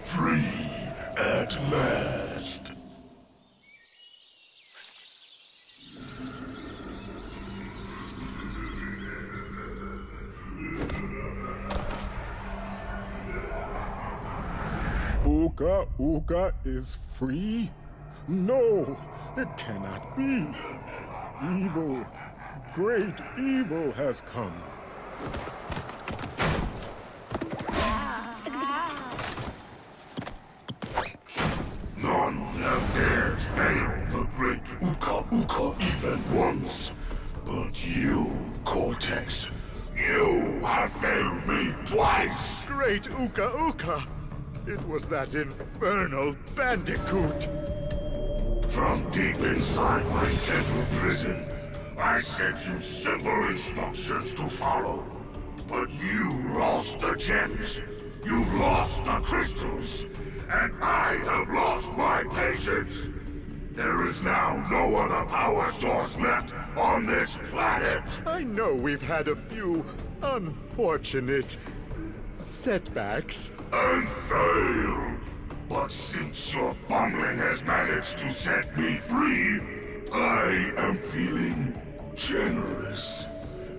Free at last. Uka Uka is free? No, it cannot be. Evil, great evil has come. None have dared fail the great Uka Uka even once. But you, Cortex, you have failed me twice! Great Uka Uka! It was that infernal Bandicoot! From deep inside my temple prison, I sent you simple instructions to follow. But you lost the gems, you lost the crystals, and I have lost my patience. There is now no other power source left on this planet. I know we've had a few unfortunate setbacks. And failed. But since your bumbling has managed to set me free, I am feeling generous.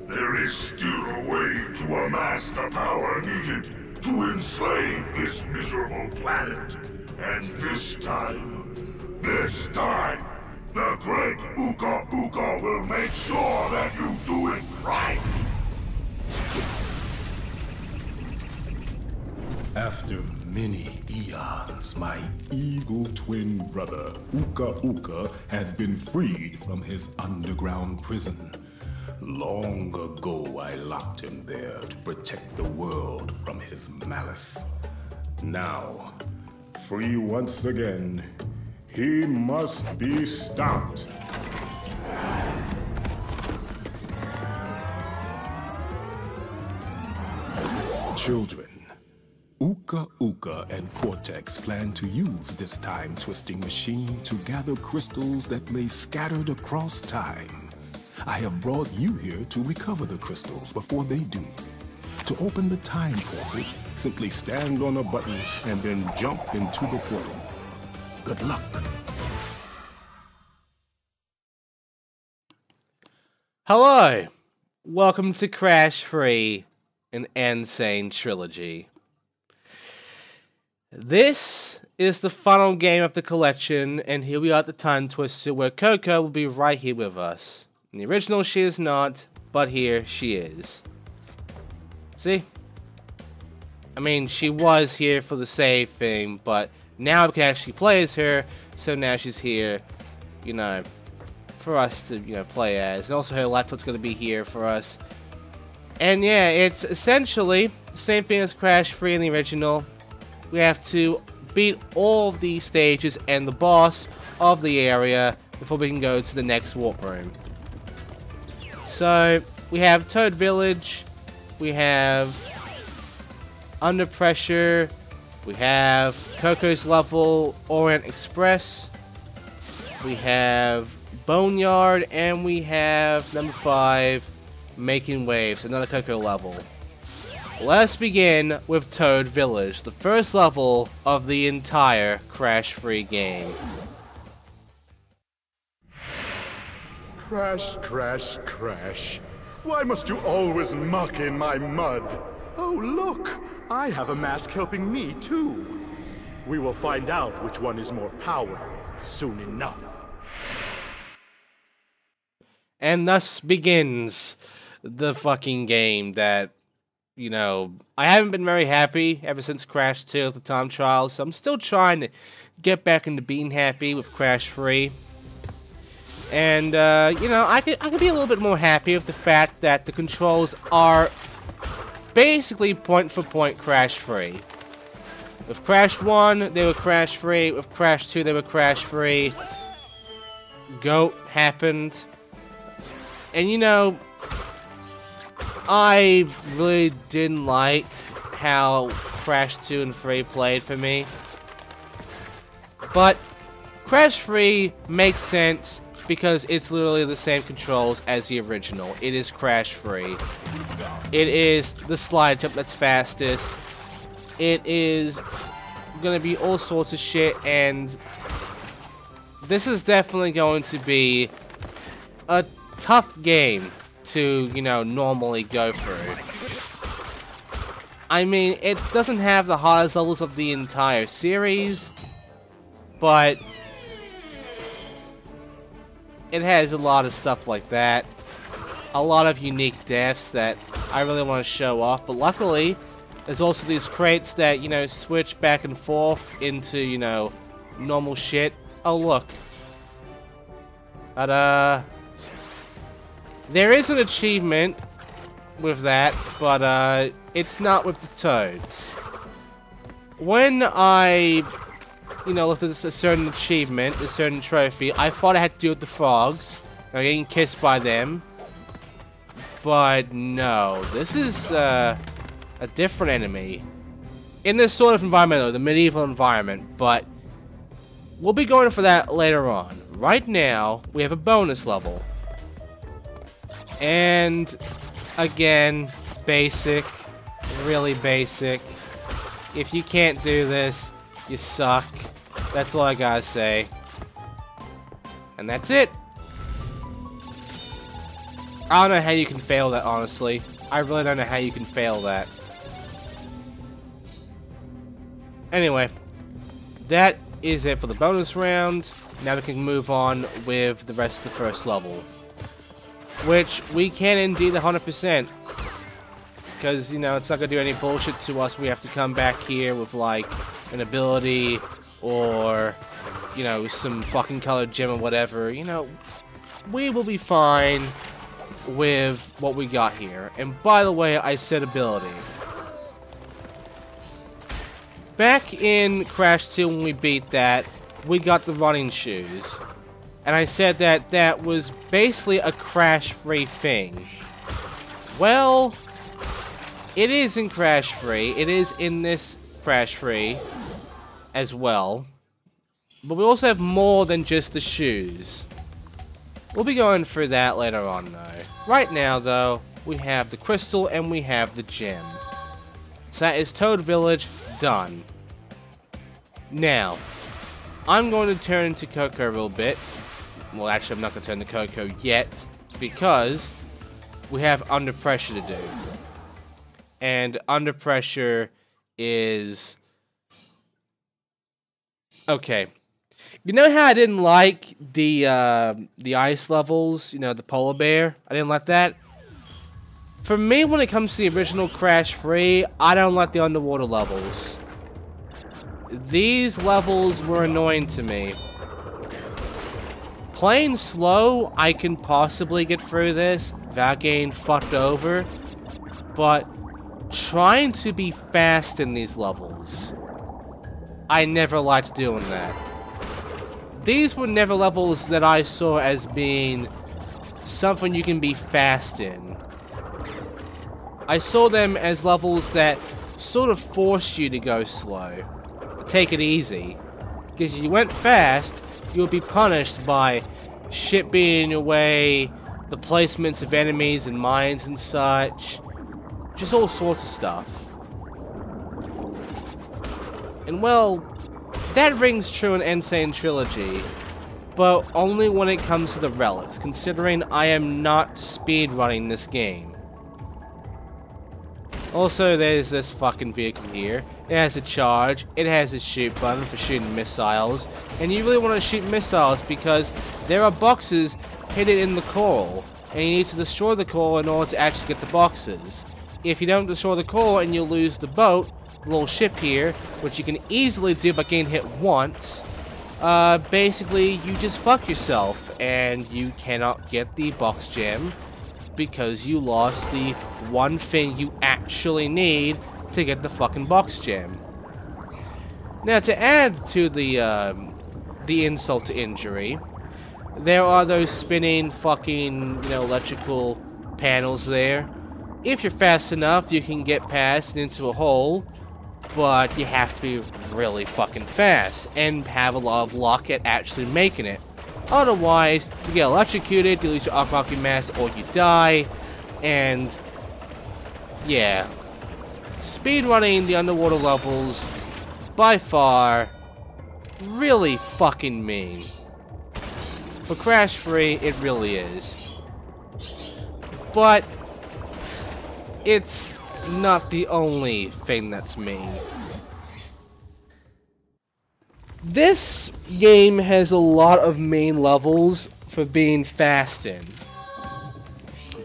There is still a way to amass the power needed to enslave this miserable planet. And this time, the great Uka Uka will make sure that you do it right! After many eons, my evil twin brother, Uka Uka, has been freed from his underground prison. Long ago, I locked him there to protect the world from his malice. Now, free once again, he must be stopped. Children, Uka Uka and Cortex plan to use this time-twisting machine to gather crystals that lay scattered across time. I have brought you here to recover the crystals before they do. To open the time portal, simply stand on a button and then jump into the portal. Good luck. Hello! Welcome to Crash Free, an Sane Trilogy. This is the final game of the collection, and here we are at the Time Twister, where Coco will be right here with us. In the original, she is not, but here she is. See? I mean, she was here for the save thing, but now we can actually play as her, so now she's here, you know, for us to, you know, play as. And also her laptop's going to be here for us. And yeah, it's essentially the same thing as Crash Free in the original. We have to beat all of the stages and the boss of the area before we can go to the next warp room. So, we have Toad Village, we have Under Pressure, we have Coco's level, Orient Express, we have Boneyard, and we have number 5, Making Waves, another Coco level. Let's begin with Toad Village, the first level of the entire Crash Free game. Crash, crash, crash. Why must you always muck in my mud? Oh, look! I have a mask helping me, too. We will find out which one is more powerful soon enough. And thus begins the fucking game that, you know, I haven't been very happy ever since Crash 2 at the time trial, so I'm still trying to get back into being happy with Crash Free. And, you know, I could be a little bit more happy with the fact that the controls are basically point-for-point Crash Free. With Crash 1, they were Crash Free. With Crash 2, they were Crash Free. GOAT happened. And, you know, I really didn't like how Crash 2 and 3 played for me. But Crash 3 makes sense because it's literally the same controls as the original. It is Crash Free. It is the slide jump that's fastest. It is gonna be all sorts of shit, and this is definitely going to be a tough game to, you know, normally go through. I mean, it doesn't have the hardest levels of the entire series, but it has a lot of stuff like that. A lot of unique deaths that I really want to show off, but luckily, there's also these crates that, you know, switch back and forth into, you know, normal shit. Oh, look. But, there is an achievement with that, but, it's not with the toads. When I, you know, looked at a certain achievement, a certain trophy, I thought I had to do with the frogs, getting kissed by them. But no, this is a different enemy. In this sort of environment, though, the medieval environment, but we'll be going for that later on. Right now, we have a bonus level. And, again, basic, really basic. If you can't do this, you suck. That's all I gotta say. And that's it. I don't know how you can fail that, honestly. I really don't know how you can fail that. Anyway, that is it for the bonus round. Now we can move on with the rest of the first level. Which we can indeed 100%. Because, you know, it's not going to do any bullshit to us. We have to come back here with, like, an ability or, you know, some fucking colored gem or whatever. You know, we will be fine with what we got here. And by the way, I said ability. Back in Crash 2 when we beat that, we got the running shoes. And I said that that was basically a crash-free thing. Well, it is in Crash-free. It is in this Crash-free as well. But we also have more than just the shoes. We'll be going through that later on, though. Right now, though, we have the crystal and we have the gem. So that is Toad Village done. Now, I'm going to turn to Coco a little bit. Well, actually, I'm not going to turn to Coco yet, because we have Under Pressure to do. And Under Pressure is... okay. You know how I didn't like the ice levels, you know, the polar bear? I didn't like that. For me, when it comes to the original Crash 3, I don't like the underwater levels. These levels were annoying to me. Playing slow, I can possibly get through this without getting fucked over. But trying to be fast in these levels, I never liked doing that. These were never levels that I saw as being something you can be fast in. I saw them as levels that sort of forced you to go slow. Take it easy. Because if you went fast, you would be punished by shit being in your way, the placements of enemies and mines and such. Just all sorts of stuff. And well, that rings true in Sane Trilogy, but only when it comes to the relics, considering I am not speedrunning this game. Also, there's this fucking vehicle here. It has a charge, it has a shoot button for shooting missiles, and you really want to shoot missiles because there are boxes hidden in the coral, and you need to destroy the coral in order to actually get the boxes. If you don't destroy the coral and you lose the boat, the little ship here, which you can easily do by getting hit once, basically you just fuck yourself and you cannot get the box gem because you lost the one thing you actually need to get the fucking box gem. Now, to add to the insult to injury, there are those spinning fucking, you know, electrical panels there. If you're fast enough, you can get past into a hole, but you have to be really fucking fast and have a lot of luck at actually making it. Otherwise, you get electrocuted, you lose your Aquaki mass, or you die, and yeah. Speedrunning the underwater levels, by far really fucking mean. For Crash Free, it really is. But it's not the only thing that's mean. This game has a lot of main levels for being fast in.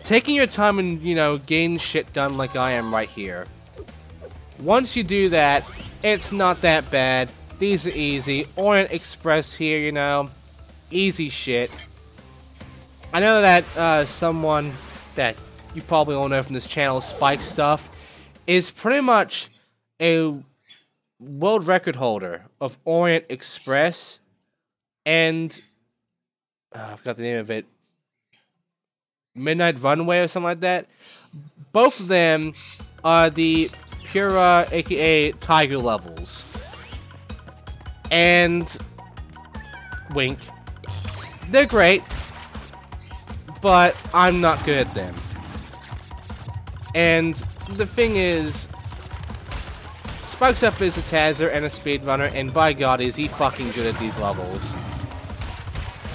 Taking your time and, you know, getting shit done like I am right here. Once you do that, it's not that bad. These are easy. Orient Express here, you know, easy shit. I know that someone that you probably all know from this channel, Spike Stuff, is pretty much a world record holder of Orient Express and I forgot the name of it, Midnight Runway or something like that. Both of them are the Pura, aka Tiger levels. And wink. They're great, but I'm not good at them. And the thing is, Spike's up is a Tazzer and a speedrunner, and by God is he fucking good at these levels.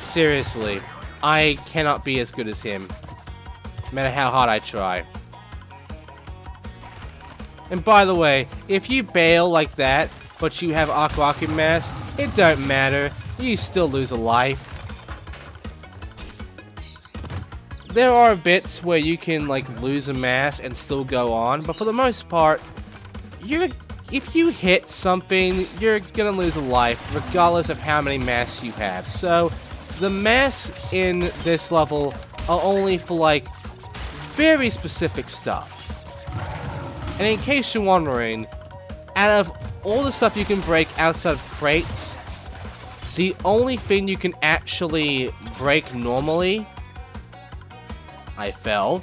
Seriously, I cannot be as good as him, no matter how hard I try. And by the way, if you bail like that, but you have Arc Rocket Mass, it don't matter, you still lose a life. There are bits where you can like lose a mass and still go on, but for the most part, if you hit something, you're gonna lose a life, regardless of how many mass you have. So, the mass in this level are only for like very specific stuff. And in case you're wondering, out of all the stuff you can break outside of crates, the only thing you can actually break normally, I fell.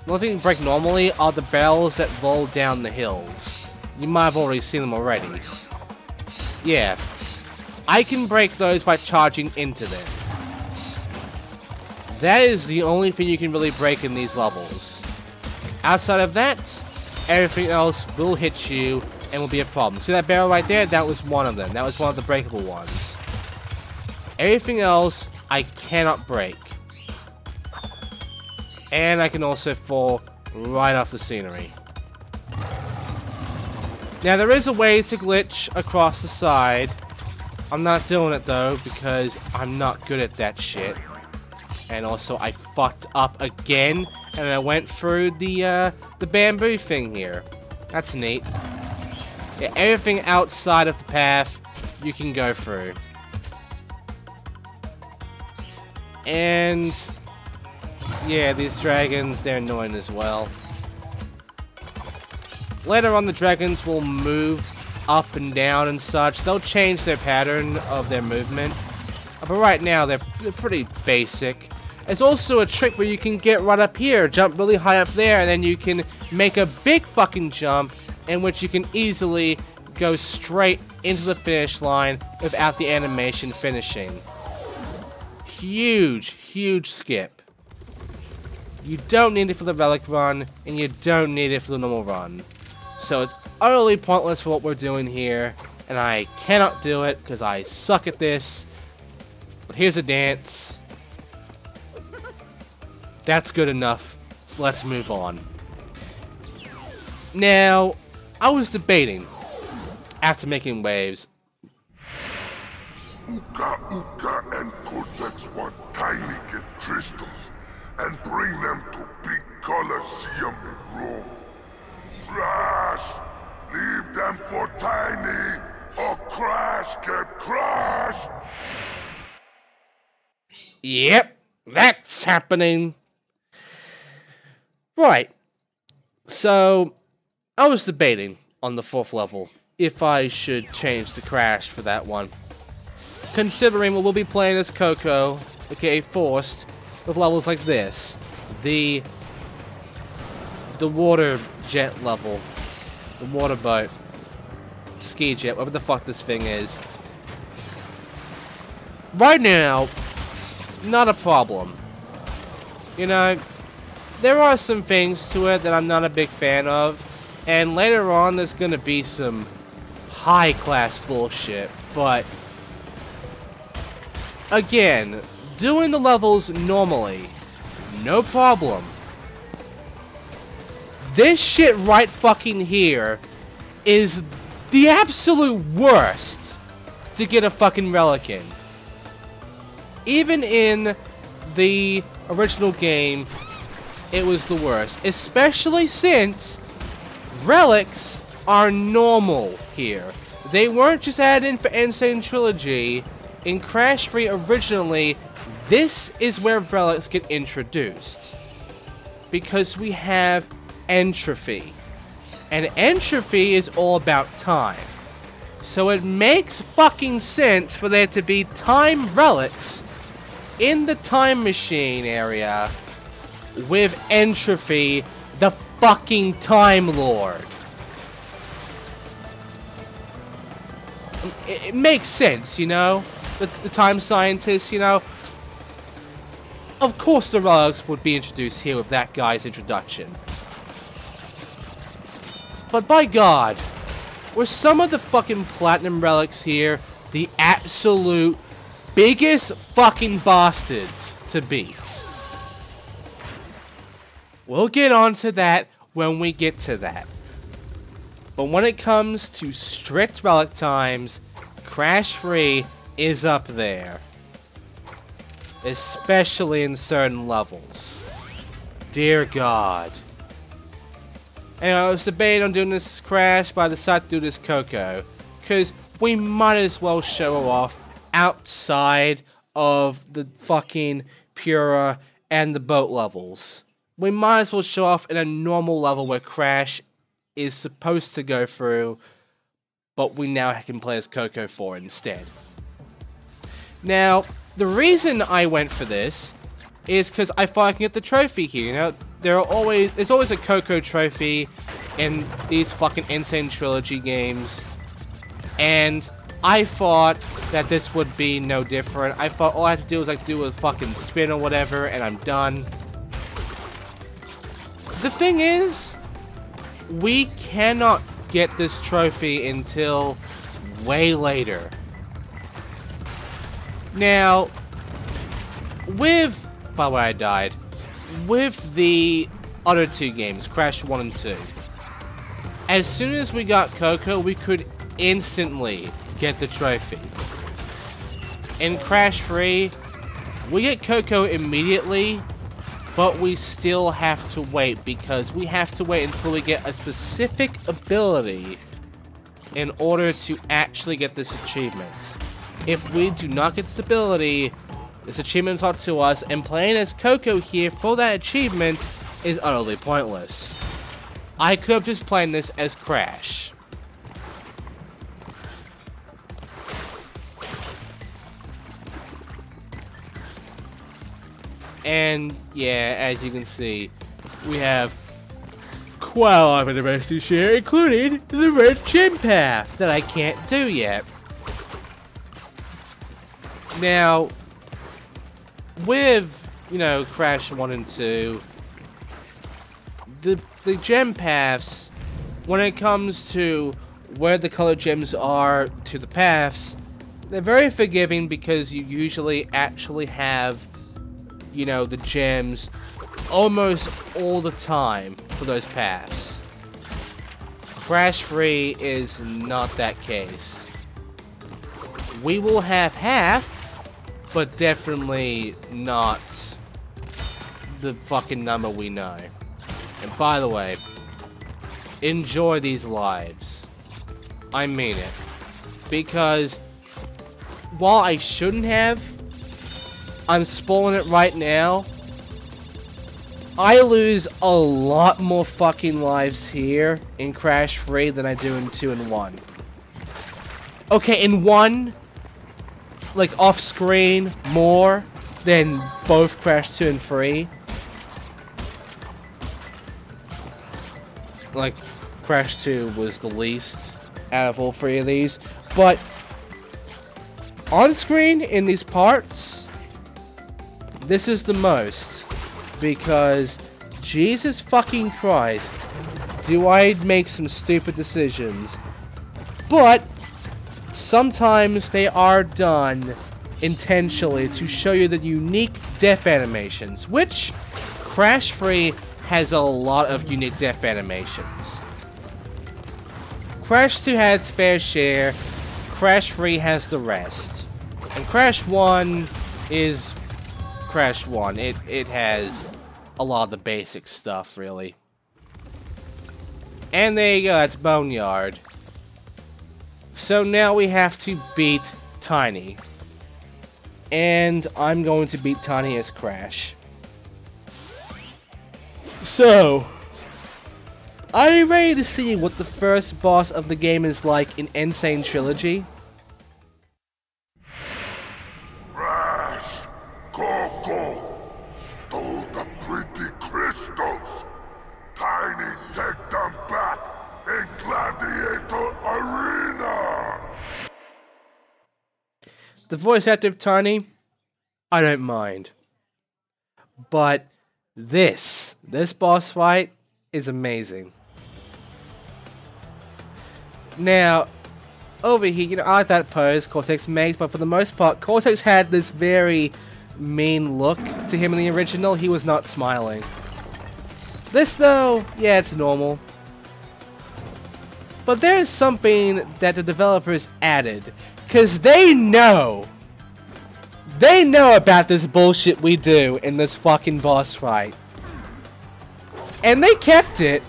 The only thing you can break normally are the barrels that roll down the hills. You might have already seen them already. Yeah. I can break those by charging into them. That is the only thing you can really break in these levels. Outside of that, everything else will hit you and will be a problem. See that barrel right there? That was one of them. That was one of the breakable ones. Everything else, I cannot break. And I can also fall right off the scenery. Now there is a way to glitch across the side. I'm not doing it though because I'm not good at that shit. And also I fucked up again and I went through the bamboo thing here. That's neat. Yeah, everything outside of the path you can go through. And yeah, these dragons, they're annoying as well. Later on, the dragons will move up and down and such. They'll change their pattern of their movement. But right now, they're pretty basic. There's also a trick where you can get right up here, jump really high up there, and then you can make a big fucking jump in which you can easily go straight into the finish line without the animation finishing. Huge, huge skip. You don't need it for the relic run, and you don't need it for the normal run. So it's utterly pointless for what we're doing here, and I cannot do it because I suck at this. But here's a dance. That's good enough. Let's move on. Now, I was debating, after making waves. Uka Uka and Cortex want Tiny get crystals and bring them to Big Colosseum in Rome. Crash! Leave them for Tiny, or Crash get crushed! Yep, that's happening. Right. So, I was debating on the 4th level if I should change the Crash for that one. Considering we'll be playing as Coco, aka Forced, with levels like this. The water jet level. The water boat. Ski jet, whatever the fuck this thing is. Right now, not a problem. You know, there are some things to it that I'm not a big fan of. And later on, there's gonna be some high-class bullshit, but again, doing the levels normally, no problem. This shit right fucking here is the absolute worst to get a fucking relic in. Even in the original game, it was the worst. Especially since relics are normal here. They weren't just added in for Sane Trilogy. In Crash 3 originally, this is where relics get introduced. Because we have entropy. And entropy is all about time. So it makes fucking sense for there to be time relics in the time machine area with entropy, the fucking Time Lord. It makes sense, you know? The time scientists, you know? Of course the relics would be introduced here with that guy's introduction. But by God, were some of the fucking platinum relics here the absolute biggest fucking bastards to beat? We'll get on to that when we get to that. But when it comes to strict relic times, Crash 3 is up there. Especially in certain levels. Dear God. Anyway, I was debating on doing this Crash, but I decided to do this Coco. Because we might as well show her off outside of the fucking Pura and the boat levels. We might as well show off in a normal level where Crash is supposed to go through, but we now can play as Coco 4 instead. Now, the reason I went for this is because I thought I can get the trophy here. You know, there's always a Coco trophy in these fucking Insane Trilogy games, and I thought that this would be no different. I thought all I have to do is like do a fucking spin or whatever, and I'm done. The thing is, we cannot get this trophy until way later. Now, by the way, I died. With the other two games, Crash 1 and 2, as soon as we got Coco, we could instantly get the trophy. In Crash 3, we get Coco immediately, but we still have to wait, because we have to wait until we get a specific ability in order to actually get this achievement. If we do not get this ability, this achievement's not to us, and playing as Coco here for that achievement is utterly pointless. I could have just played this as Crash. And yeah, as you can see, we have quite a lot of animals to share, including the red gem path that I can't do yet. Now, with, you know, Crash 1 and 2, the gem paths, when it comes to where the colored gems are to the paths, they're very forgiving, because you usually actually have, you know, the gems almost all the time for those paths. Crash 3 is not that case. We will have half, but definitely not the fucking number we know. And by the way, enjoy these lives. I mean it. Because while I shouldn't have, I'm spoiling it right now. I lose a lot more fucking lives here in Crash 3 than I do in 2 and 1. Okay, in 1, like off screen, more than both Crash 2 and 3. Like, Crash 2 was the least out of all 3 of these. But on screen, in these parts, this is the most, because Jesus fucking Christ, do I make some stupid decisions. But sometimes they are done intentionally to show you the unique death animations, which Crash 3 has a lot of unique death animations. Crash 2 had its fair share, Crash 3 has the rest. And Crash 1 is Crash 1. It has a lot of the basic stuff, really. And there you go, that's Boneyard. So now we have to beat Tiny. And I'm going to beat Tiny as Crash. So, are you ready to see what the first boss of the game is like in Sane Trilogy? Crash! Coco! Stole the pretty crystals! Tiny, take them back in Gladiator Arena! The voice actor of Tiny, I don't mind. But this boss fight is amazing. Now, over here, you know, I like that pose Cortex makes, but for the most part, Cortex had this very mean look to him in the original. He was not smiling. This, though, yeah, it's normal. But there's something that the developers added, because they know about this bullshit we do in this fucking boss fight. And they kept it,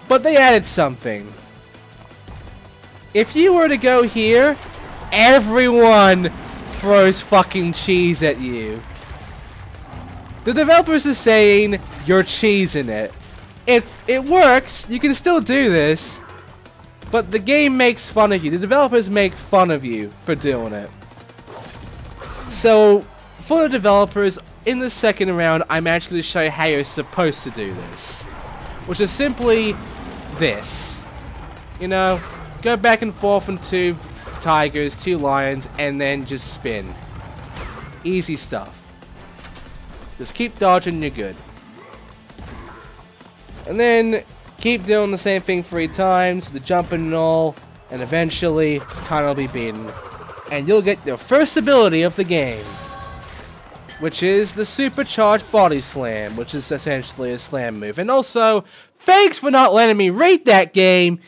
but they added something. If you were to go here, everyone throws fucking cheese at you. The developers are saying you're cheesing it. It works, you can still do this, but the game makes fun of you. The developers make fun of you for doing it. So, for the developers, in the second round, I'm actually going to show you how you're supposed to do this. Which is simply this. You know, go back and forth on 2 tigers, 2 lions, and then just spin. Easy stuff. Just keep dodging, you're good. And then, keep doing the same thing 3 times, the jumping and all, and eventually, Tiny will be beaten. And you'll get your first ability of the game, which is the Supercharged Body Slam, which is essentially a slam move. And also, thanks for not letting me rate that game.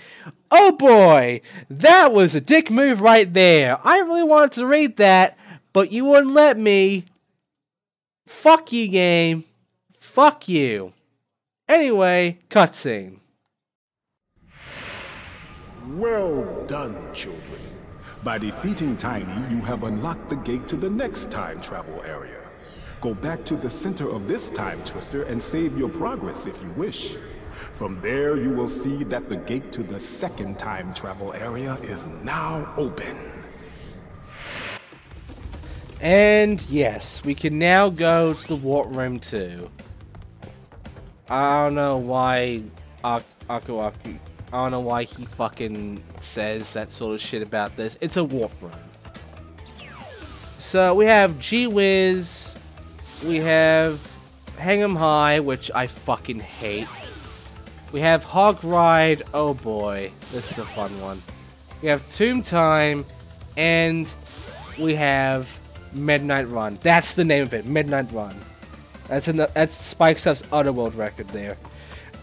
Oh boy, that was a dick move right there. I really wanted to rate that, but you wouldn't let me. Fuck you, game. Fuck you. Anyway, cutscene. Well done, children. By defeating Tiny, you have unlocked the gate to the next time travel area. Go back to the center of this time twister and save your progress if you wish. From there, you will see that the gate to the second time travel area is now open. And yes, we can now go to the Warp Room 2. I don't know why I don't know why he fucking says that sort of shit about this. It's a warp room. So we have G-Wiz, we have Hang 'em High, which I fucking hate. We have Hog Ride, oh boy, this is a fun one. We have Tomb Time, and we have Midnight Run. That's the name of it, Midnight Run. That's Spike Stuff's Otherworld record there.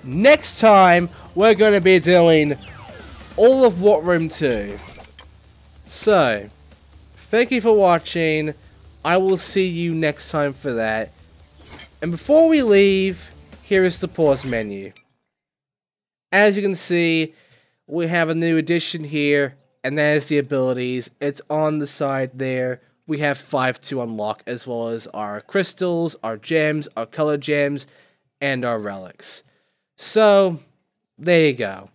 Next time, we're going to be doing all of Warp Room 2. So, thank you for watching. I will see you next time for that. And before we leave, here is the pause menu. As you can see, we have a new addition here, and there's the abilities. It's on the side there. We have 5 to unlock, as well as our crystals, our gems, our color gems, and our relics. So, there you go.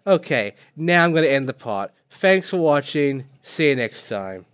Okay, now I'm going to end the part. Thanks for watching. See you next time.